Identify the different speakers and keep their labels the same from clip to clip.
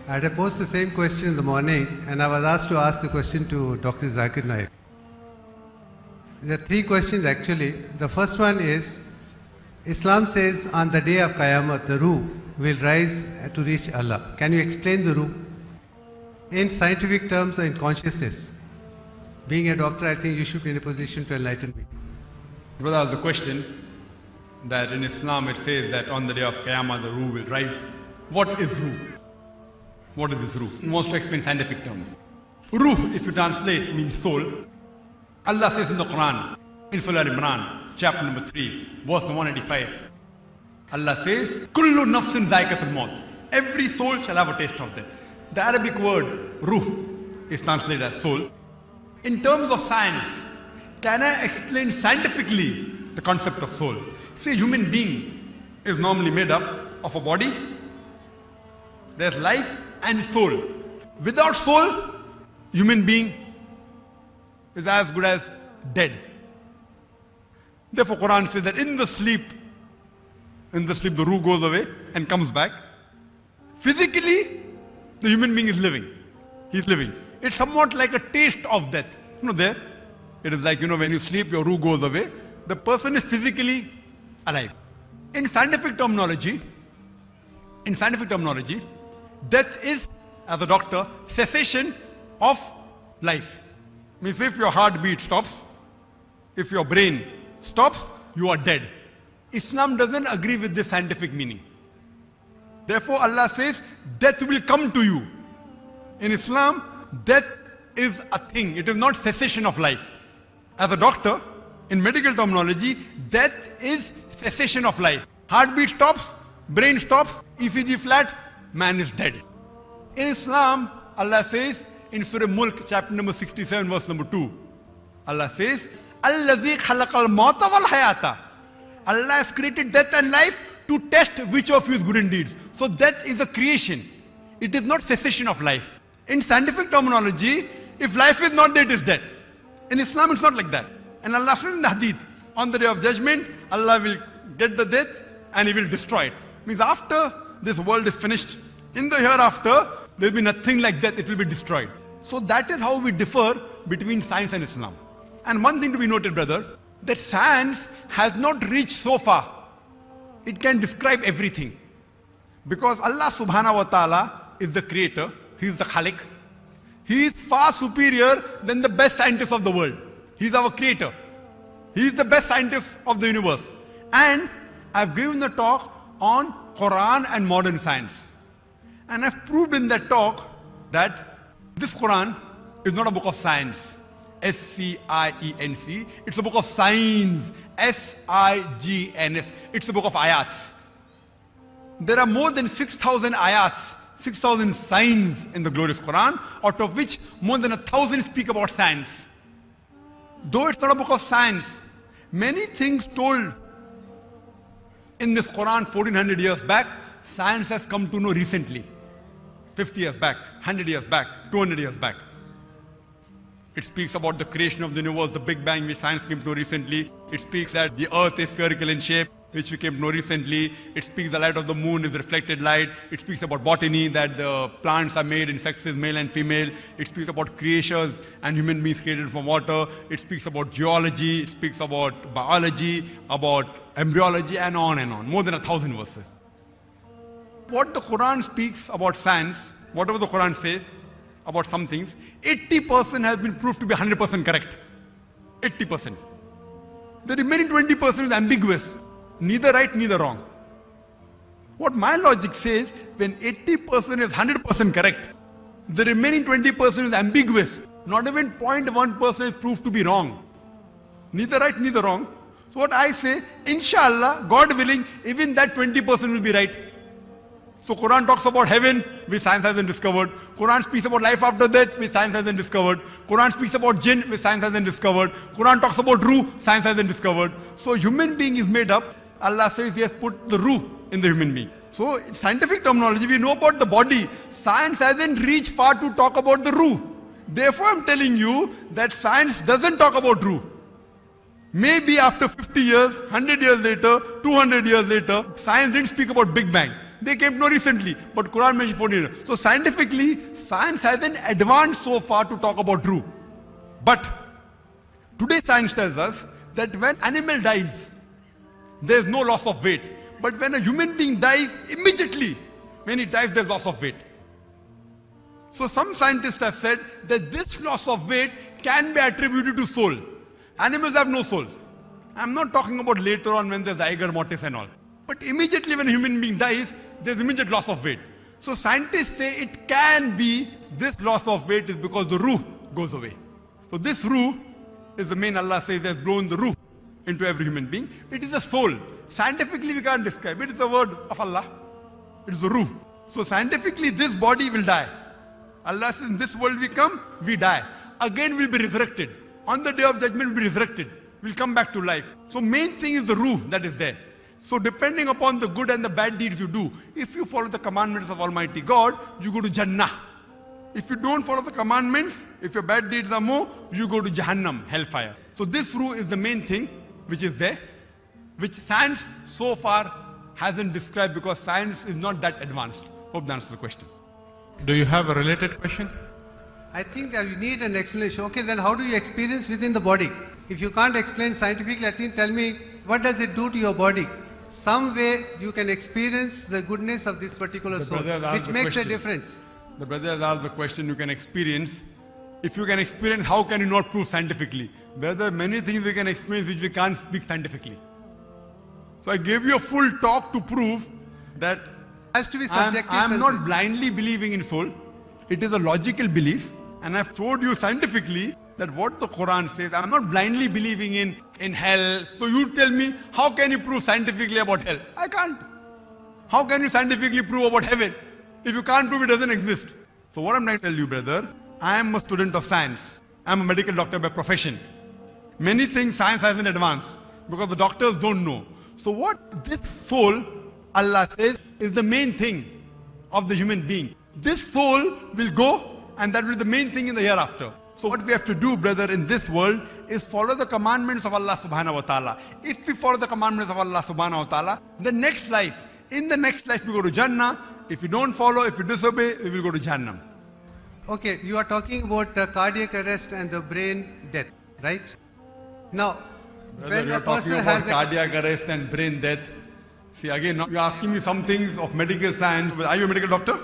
Speaker 1: I had posed the same question in the morning and I was asked to ask the question to Dr. Zakir Naik. There are three questions actually. The first one is, Islam says on the day of Qiyamah, the Ruh will rise to reach Allah. Can you explain the Ruh? In scientific terms or in consciousness? Being a doctor, I think you should be in a position to enlighten me.
Speaker 2: Brother has a question that in Islam it says that on the day of Qiyamah the Ruh will rise. What is Ruh? What is this Ruh? He wants to explain scientific terms. Ruh, if you translate, means soul. Allah says in the Quran, in Surah Al-Imran, chapter number 3, verse 185, Allah says, Kullu nafsin zaikatul maut. Every soul shall have a taste of that. The Arabic word Ruh is translated as soul. In terms of science, can I explain scientifically the concept of soul? See, a human being is normally made up of a body, there's life and soul. Without soul, human being is as good as dead. Therefore, Quran says that in the sleep the Ruh goes away and comes back. Physically, the human being is living. He's living. It's somewhat like a taste of death. There. It is like, when you sleep, your Ruh goes away. The person is physically alive. In scientific terminology, death is, as a doctor, cessation of life. Means if your heartbeat stops, if your brain stops, you are dead. Islam doesn't agree with this scientific meaning. Therefore, Allah says, death will come to you. In Islam, death is a thing. It is not cessation of life. As a doctor, in medical terminology, death is cessation of life. Heartbeat stops, brain stops, ECG flat, man is dead. In Islam, Allah says in Surah Mulk, chapter number 67, verse number 2, Allah says, Allazi khalaqal mauta wal hayata. Allah has created death and life to test which of you is good in deeds. So death is a creation. It is not cessation of life. In scientific terminology, if life is not there, it is dead. In Islam, it's not like that. And Allah says in the Hadith, on the day of judgment, Allah will get the death and He will destroy it. Means after this world is finished, in the hereafter, there will be nothing like death, it will be destroyed. So that is how we differ between science and Islam. And one thing to be noted, brother, that science has not reached so far. It can describe everything. Because Allah subhanahu wa ta'ala is the creator, He is the Khalik. He is far superior than the best scientists of the world. He is our creator. He is the best scientist of the universe. And I've given a talk on Quran and modern science. And I've proved in that talk that this Quran is not a book of science. S-C-I-E-N-C. It's a book of signs. S-I-G-N-S. It's a book of ayats. There are more than 6,000 ayats, 6,000 signs in the glorious Quran, out of which more than 1,000 speak about science. Though it's not a book of science, many things told in this Quran 1400 years back, science has come to know recently. 50 years back, 100 years back, 200 years back. It speaks about the creation of the universe, the Big Bang, which science came to know recently. It speaks that the earth is spherical in shape, which we came to know recently. It speaks the light of the moon is reflected light. It speaks about botany, that the plants are made in sexes, male and female. It speaks about creations and human beings created from water. It speaks about geology. It speaks about biology, about embryology, and on and on. More than 1,000 verses. What the Quran speaks about science, whatever the Quran says about some things, 80% has been proved to be 100% correct. 80%. The remaining 20% is ambiguous. Neither right, neither wrong. What my logic says, when 80% is 100% correct, the remaining 20% is ambiguous. Not even 0.1% is proved to be wrong. Neither right, neither wrong. So what I say, inshallah, God willing, even that 20% will be right. So Quran talks about heaven, which science hasn't discovered. Quran speaks about life after death, which science hasn't discovered. Quran speaks about jinn, which science hasn't discovered. Quran talks about ruh, science hasn't discovered. So human being is made up. Allah says He has put the ruh in the human being. So in scientific terminology, we know about the body. Science hasn't reached far to talk about the ruh. Therefore, I'm telling you that science doesn't talk about ruh. Maybe after 50 years, 100 years later, 200 years later, science didn't speak about Big Bang. They came to know recently, but Quran mentioned 1400 years. So scientifically, science hasn't advanced so far to talk about true. But today science tells us that when animal dies, there is no loss of weight. But when a human being dies, immediately, when he dies, there's loss of weight. So some scientists have said that this loss of weight can be attributed to soul. Animals have no soul. I'm not talking about later on when there's rigor mortis and all. But immediately when a human being dies, there's immediate loss of weight. So scientists say it can be this loss of weight is because the ruh goes away. So this ruh is the main, Allah says, has blown the ruh into every human being. It is a soul. Scientifically we can't describe it. It's the word of Allah. It is the ruh. So scientifically this body will die. Allah says, in this world we come, we die. Again we'll be resurrected. On the day of judgment we'll be resurrected. We'll come back to life. So main thing is the ruh that is there. So depending upon the good and the bad deeds you do, if you follow the commandments of Almighty God, you go to Jannah. If you don't follow the commandments, if your bad deeds are more, you go to Jahannam, hellfire. So this ruh is the main thing which is there, which science so far hasn't described because science is not that advanced. Hope that answers the question.
Speaker 3: Do you have a related question?
Speaker 1: I think that you need an explanation. Okay, then how do you experience within the body? If you can't explain scientifically, at least tell me what does it do to your body? Some way you can experience the goodness of this particular soul, which makes a difference.
Speaker 2: The brother has asked the question you can experience. If you can experience, how can you not prove scientifically? Brother, many things we can experience which we can't speak scientifically. So I gave you a full talk to prove that
Speaker 1: Has to be subjective.
Speaker 2: I'm not blindly believing in soul. It is a logical belief. And I've told you scientifically that what the Quran says, I'm not blindly believing in hell. So you tell me, how can you prove scientifically about hell? I can't. How can you scientifically prove about heaven? If you can't prove it doesn't exist. So what I'm trying to tell you, brother, I am a student of science. I'm a medical doctor by profession. Many things science hasn't advanced because the doctors don't know. So what this soul, Allah says, is the main thing of the human being. This soul will go and that will be the main thing in the hereafter. So what we have to do, brother, in this world is follow the commandments of Allah subhanahu wa ta'ala. If we follow the commandments of Allah subhanahu wa ta'ala, the next life, in the next life we go to Jannah. If you don't follow, if you disobey, we will go to Jahannam.
Speaker 1: Okay, you are talking about cardiac arrest and the brain death, right? Now,
Speaker 2: Brother,
Speaker 1: when
Speaker 2: you
Speaker 1: a
Speaker 2: are talking
Speaker 1: person
Speaker 2: about
Speaker 1: has
Speaker 2: cardiac arrest and brain death. See, again, now you're asking me some things of medical science. Are you a medical doctor?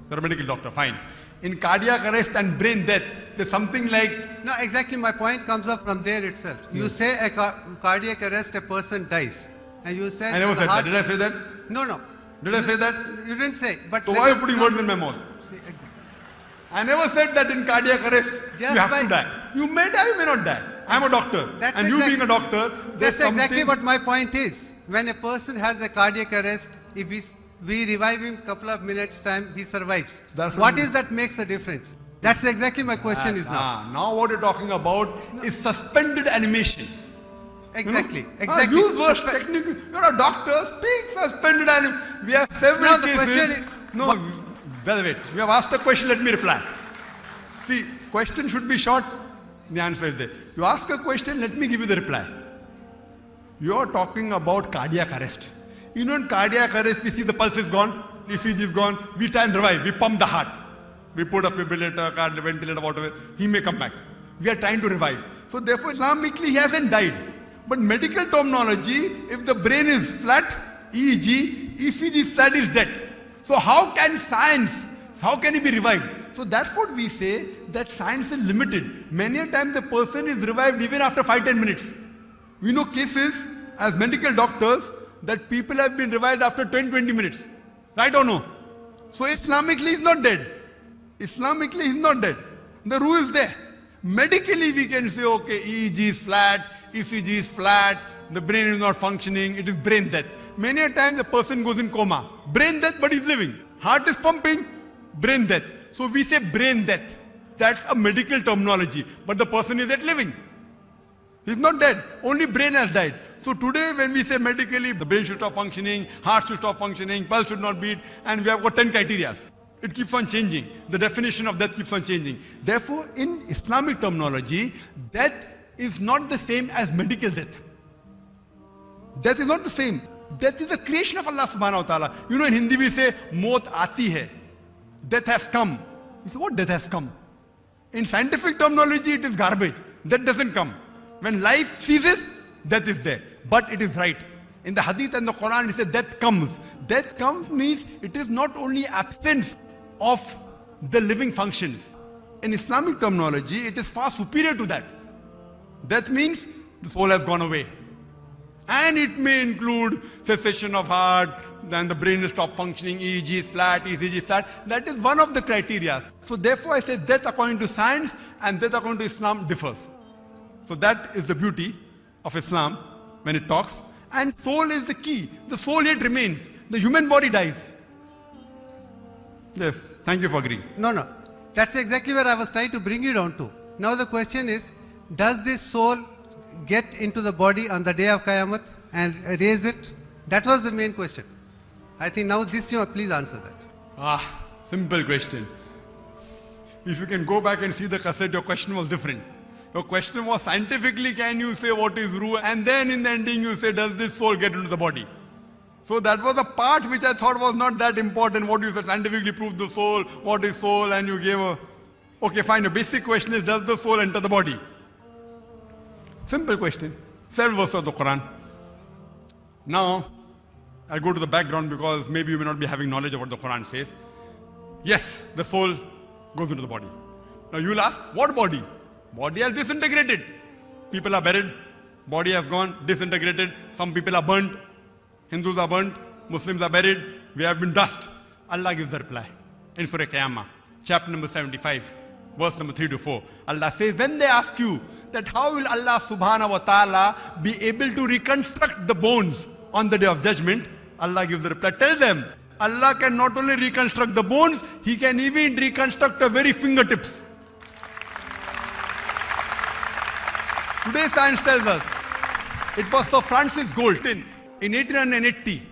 Speaker 2: You're a medical doctor, fine. In cardiac arrest and brain death, there's something like...
Speaker 1: No, exactly, my point comes up from there itself. You say a cardiac arrest, a person dies. And you said...
Speaker 2: I never said that. Did I say that?
Speaker 1: No, no.
Speaker 2: Did I say that?
Speaker 1: You didn't say. But
Speaker 2: So why are you putting words in my mouth?
Speaker 1: See, exactly.
Speaker 2: I never said that in cardiac arrest,
Speaker 1: Just
Speaker 2: you have
Speaker 1: by-
Speaker 2: to die. You may die, you may not die. I'm a doctor.
Speaker 1: That's
Speaker 2: and you being a doctor, there's
Speaker 1: That's exactly
Speaker 2: something-
Speaker 1: what my point is. When a person has a cardiac arrest, if we revive him couple of minutes time, he survives.
Speaker 2: That's
Speaker 1: What
Speaker 2: what-
Speaker 1: is that makes a difference? That's exactly my question is now.
Speaker 2: Now what you're talking about is suspended animation.
Speaker 1: Exactly,
Speaker 2: You know?
Speaker 1: exactly.
Speaker 2: Use words technically. You're a doctor, speak suspended animation. We have several
Speaker 1: Now the
Speaker 2: cases.
Speaker 1: question is-
Speaker 2: No, brother, wait. You have asked a question, let me reply. See, question should be short. The answer is there. You ask a question, let me give you the reply. You're talking about cardiac arrest. You know, in cardiac arrest, we see the pulse is gone, ECG is gone. We try and revive. We pump the heart. We put a fibrillator, ventilator, whatever. He may come back. We are trying to revive. So therefore, Islamically, he hasn't died. But medical terminology, if the brain is flat, EEG, ECG is flat, is dead. So how can science, how can he be revived? So that's what we say, that science is limited. Many a time the person is revived even after 5-10 minutes. We know cases as medical doctors that people have been revived after 10-20 minutes. Right or no? So Islamically he's not dead. Islamically he's not dead. The ruh is there. Medically we can say, okay, EEG is flat, ECG is flat, the brain is not functioning, it is brain death. Many a time the person goes in coma. Brain death, but he's living. Heart is pumping, brain death. So we say brain death. That's a medical terminology. But the person is yet living. He's not dead. Only brain has died. So today when we say medically, the brain should stop functioning, heart should stop functioning, pulse should not beat, and we have got 10 criteria. It keeps on changing. The definition of death keeps on changing. Therefore, in Islamic terminology, death is not the same as medical death. Death is not the same. Death is a creation of Allah subhanahu wa ta'ala. You know, in Hindi we say, Maut aati hai. Death has come. You say, what death has come? In scientific terminology, it is garbage. Death doesn't come. When life ceases, death is there. But it is right. In the Hadith and the Quran, it says death comes. Death comes means it is not only absence of the living functions. In Islamic terminology, it is far superior to that. Death means the soul has gone away. And it may include cessation of heart, then the brain will stop functioning, EEG is flat, ECG is flat. That is one of the criteria. So therefore I say death according to science and death according to Islam differs. So that is the beauty of Islam when it talks. And soul is the key. The soul yet remains. The human body dies. Yes, thank you for agreeing.
Speaker 1: No. That's exactly where I was trying to bring you down to. Now the question is, does this soul get into the body on the day of Qiyamah and raise it? That was the main question. I think now this you please answer that.
Speaker 2: Simple question. If you can go back and see the cassette, your question was different. Your question was scientifically, can you say what is ruh? And then in the ending you say, does this soul get into the body? So that was the part which I thought was not that important. What you said, scientifically prove the soul, what is soul, and you gave a... Okay, fine. The basic question is, does the soul enter the body? Simple question. 7 verses of the Quran. Now, I'll go to the background because maybe you may not be having knowledge of what the Quran says. Yes, the soul goes into the body. Now you will ask, what body? Body has disintegrated. People are buried. Body has gone, disintegrated. Some people are burnt. Hindus are burnt. Muslims are buried. We have been dust. Allah gives the reply. In Surah Qiyamah, chapter number 75, verse number 3 to 4. Allah says, when they ask you that how will Allah subhanahu wa ta'ala be able to reconstruct the bones on the day of judgment, Allah gives the reply. Tell them, Allah can not only reconstruct the bones, He can even reconstruct the very fingertips. Today science tells us, it was Sir Francis Galton in 1880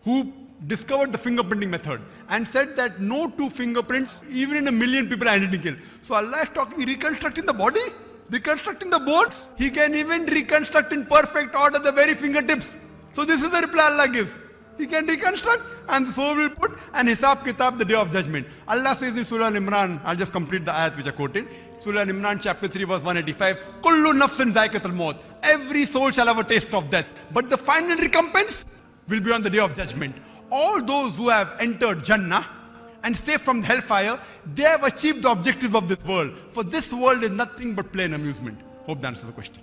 Speaker 2: who discovered the fingerprinting method and said that no two fingerprints, even in 1 million people, are identical. So Allah is talking reconstructing the body, reconstructing the bones. He can even reconstruct in perfect order the very fingertips. So this is the reply Allah gives. He can reconstruct and the soul will put an hisab kitab the day of judgment. Allah says in Surah Al-Imran, I'll just complete the ayat which I quoted. Surah Al-Imran chapter 3 verse 185. Kullu nafsin zaiqatul maut. Every soul shall have a taste of death. But the final recompense will be on the day of judgment. All those who have entered Jannah and safe from the hellfire, they have achieved the objective of this world. For this world is nothing but play and amusement. Hope that answers the question.